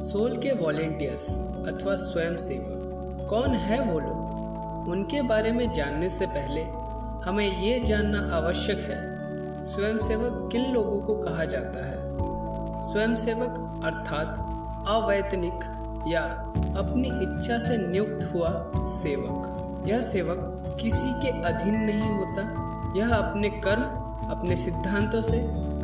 Soul के volunteers अथवा स्वयंसेवक कौन है वो लोग? उनके बारे में जानने से पहले हमें ये जानना आवश्यक है स्वयंसेवक किन लोगों को कहा जाता है। स्वयंसेवक अर्थात अवैतनिक या अपनी इच्छा से नियुक्त हुआ सेवक। यह सेवक किसी के अधीन नहीं होता। यह अपने कर्म, अपने सिद्धांतों से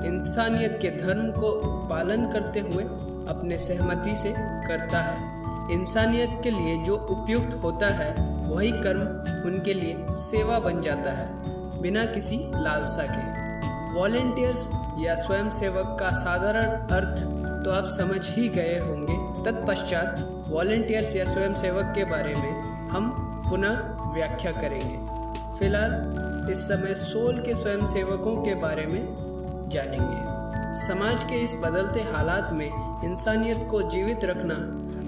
इंसानियत के धर्म को पालन करते हुए अपने सहमति से करता है। इंसानियत के लिए जो उपयुक्त होता है वही कर्म उनके लिए सेवा बन जाता है, बिना किसी लालसा के। वॉलेंटियर्स या स्वयंसेवक का साधारण अर्थ तो आप समझ ही गए होंगे। तत्पश्चात वॉलेंटियर्स या स्वयंसेवक के बारे में हम पुनः व्याख्या करेंगे। फिलहाल इस समय सोल के स्वयंसेवकों के बारे में जानेंगे। समाज के इस बदलते हालात में इंसानियत को जीवित रखना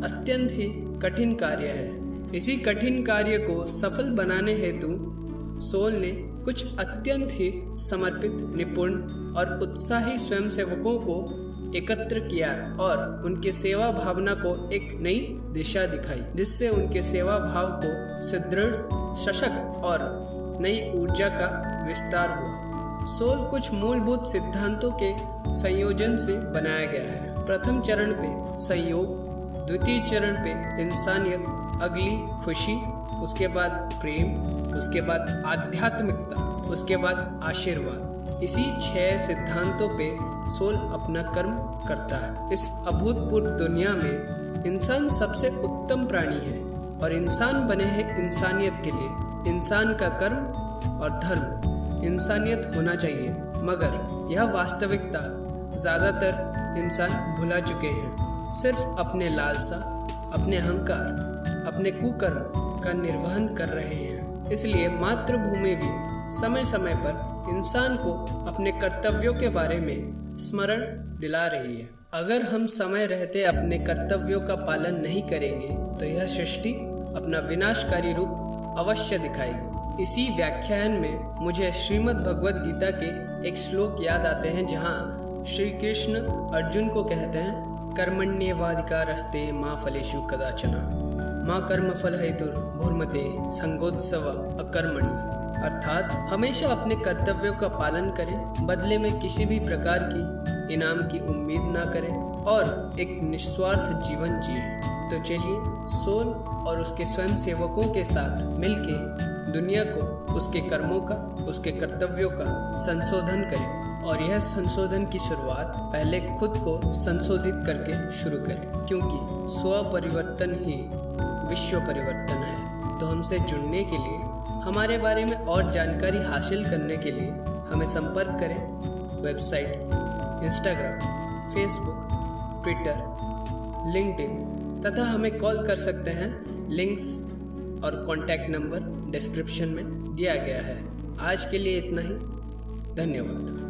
अत्यंत ही कठिन कार्य है। इसी कठिन कार्य को सफल बनाने हेतु सोल ने कुछ अत्यंत ही समर्पित, निपुण और उत्साही स्वयंसेवकों को एकत्र किया और उनके सेवा भावना को एक नई दिशा दिखाई, जिससे उनके सेवा भाव को सुदृढ़, सशक्त और नई ऊर्जा का विस्तार हुआ। सोल कुछ मूलभूत सिद्धांतों के संयोजन से बनाया गया है। प्रथम चरण पे संयोग, द्वितीय चरण पे इंसानियत, अगली खुशी, उसके बाद प्रेम, उसके बाद आध्यात्मिकता, उसके बाद आशीर्वाद। इसी 6 सिद्धांतों पे सोल अपना कर्म करता है। इस अभूतपूर्व दुनिया में इंसान सबसे उत्तम प्राणी है और इंसान बने हैं इंसानियत के लिए। इंसान का कर्म और धर्म इंसानियत होना चाहिए, मगर यह वास्तविकता ज़्यादातर इंसान भुला चुके हैं। सिर्फ अपने लालसा, अपने अहंकार, अपने कुकर्म का निर्वहन कर रहे हैं। इसलिए मातृभूमि भी समय समय पर इंसान को अपने कर्तव्यों के बारे में स्मरण दिला रही है। अगर हम समय रहते अपने कर्तव्यों का पालन नहीं करेंगे तो यह सृष्टि अपना विनाशकारी रूप अवश्य दिखाएगी। इसी व्याख्यान में मुझे श्रीमद् भगवद गीता के एक श्लोक याद आते हैं, जहाँ श्री कृष्ण अर्जुन को कहते हैं, कर्मण्येवाधिकारस्ते मा फलेषु कदाचन मा कर्म फल हेतुर्भुर्मते संगोत्सव अकर्मणि। अर्थात हमेशा अपने कर्तव्यों का पालन करें, बदले में किसी भी प्रकार की इनाम की उम्मीद ना करें और एक निस्वार्थ जीवन जिए। तो चलिए सोल और उसके स्वयंसेवकों के साथ मिलके दुनिया को उसके कर्मों का, उसके कर्तव्यों का संशोधन करें। और यह संशोधन की शुरुआत पहले खुद को संशोधित करके शुरू करें, क्योंकि स्व परिवर्तन ही विश्व परिवर्तन है। तो हमसे जुड़ने के लिए, हमारे बारे में और जानकारी हासिल करने के लिए हमें संपर्क करें। Website, Instagram, Facebook, Twitter, LinkedIn तथा हमें कॉल कर सकते हैं। लिंक्स और कॉन्टैक्ट नंबर डिस्क्रिप्शन में दिया गया है। आज के लिए इतना ही। धन्यवाद।